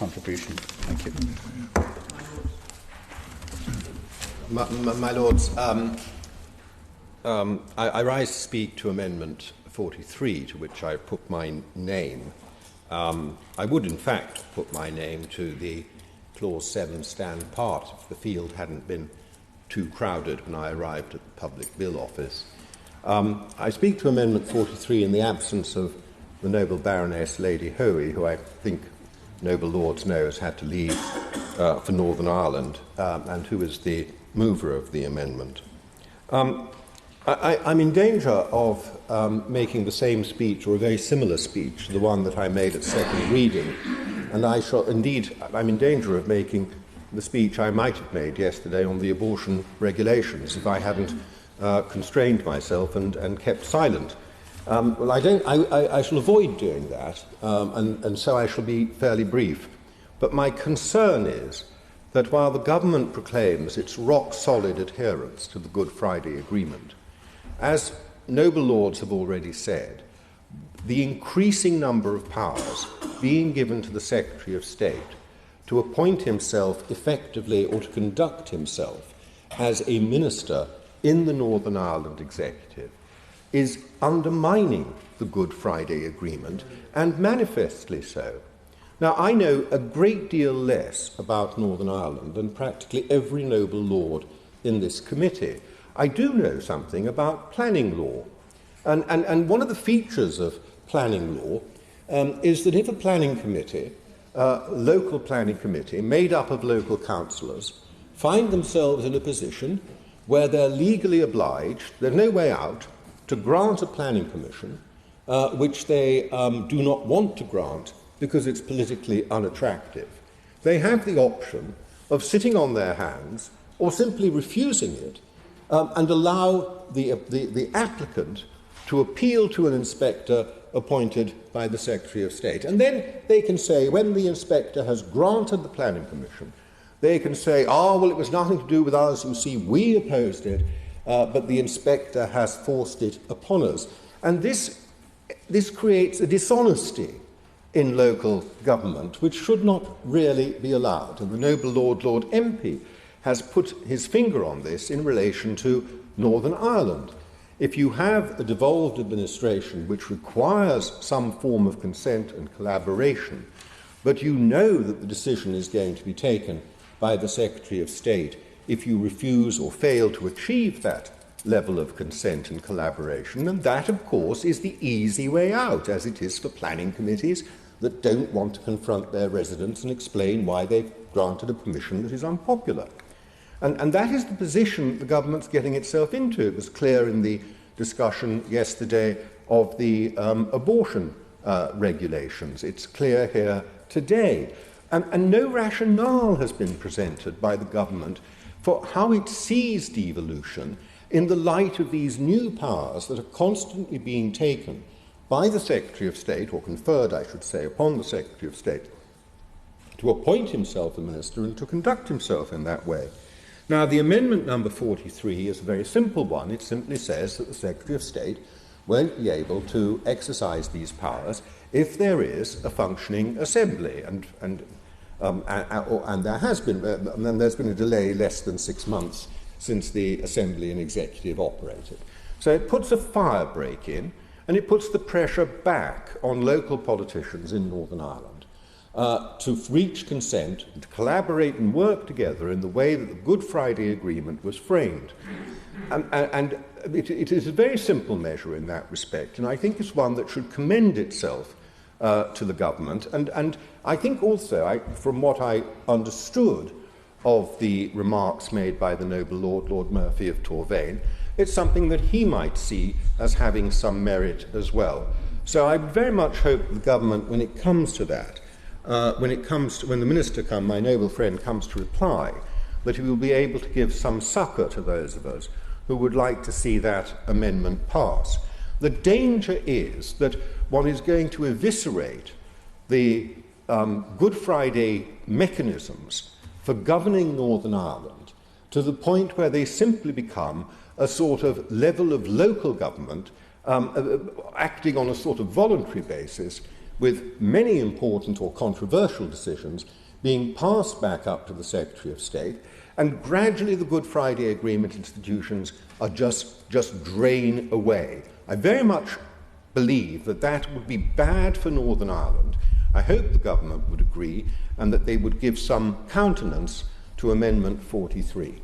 contribution. Thank you. My Lords, I rise to speak to Amendment 43, to which I put my name. I would, in fact, put my name to the Clause 7 stand part if the field hadn't been too crowded when I arrived at the Public Bill Office. I speak to Amendment 43 in the absence of the noble Baroness Lady Hoey, who I think noble Lords know has had to leave for Northern Ireland, and who is the mover of the amendment. I'm in danger of making the same speech, or a very similar speech, to the one that I made at second reading, and I'm in danger of making the speech I might have made yesterday on the abortion regulations if I hadn't constrained myself and kept silent. I shall avoid doing that, and so I shall be fairly brief. But my concern is that while the government proclaims its rock-solid adherence to the Good Friday Agreement, as noble Lords have already said, the increasing number of powers being given to the Secretary of State to appoint himself effectively or to conduct himself as a minister in the Northern Ireland Executive is undermining the Good Friday Agreement, and manifestly so. Now, I know a great deal less about Northern Ireland than practically every noble Lord in this committee. I do know something about planning law. And one of the features of planning law is that if a planning committee, local planning committee, made up of local councillors, find themselves in a position where they're legally obliged, there's no way out, to grant a planning commission, which they do not want to grant because it's politically unattractive, they have the option of sitting on their hands or simply refusing it and allow the applicant to appeal to an inspector appointed by the Secretary of State. And then they can say, when the inspector has granted the planning permission, they can say, well, it was nothing to do with us, you see, we opposed it, but the inspector has forced it upon us. And this creates a dishonesty in local government which should not really be allowed. And the noble Lord MP, has put his finger on this in relation to Northern Ireland. If you have a devolved administration which requires some form of consent and collaboration, but you know that the decision is going to be taken by the Secretary of State if you refuse or fail to achieve that level of consent and collaboration, and that, of course, is the easy way out, as it is for planning committees that don't want to confront their residents and explain why they've granted a permission that is unpopular. And that is the position the government's getting itself into. It was clear in the discussion yesterday of the abortion regulations. It's clear here today. And no rationale has been presented by the government for how it sees devolution in the light of these new powers that are constantly being taken by the Secretary of State, or conferred, I should say, upon the Secretary of State, to appoint himself a minister and to conduct himself in that way. Now, the amendment number 43 is a very simple one. It simply says that the Secretary of State won't be able to exercise these powers if there is a functioning assembly, and there has been, and there's been a delay less than 6 months since the Assembly and Executive operated. So it puts a fire break in, and it puts the pressure back on local politicians in Northern Ireland to reach consent, and to collaborate and work together in the way that the Good Friday Agreement was framed. And it is a very simple measure in that respect, and I think it's one that should commend itself to the government. And I think also, from what I understood of the remarks made by the noble Lord Murphy of Torvain, it's something that he might see as having some merit as well. So I very much hope the government, when it comes to that, when the minister my noble friend comes to reply, that he will be able to give some succour to those of us who would like to see that amendment pass. The danger is that one is going to eviscerate the Good Friday mechanisms for governing Northern Ireland to the point where they simply become a sort of level of local government acting on a sort of voluntary basis, with many important or controversial decisions being passed back up to the Secretary of State, and gradually the Good Friday Agreement institutions are just drain away. I very much believe that that would be bad for Northern Ireland. I hope the government would agree and that they would give some countenance to Amendment 43.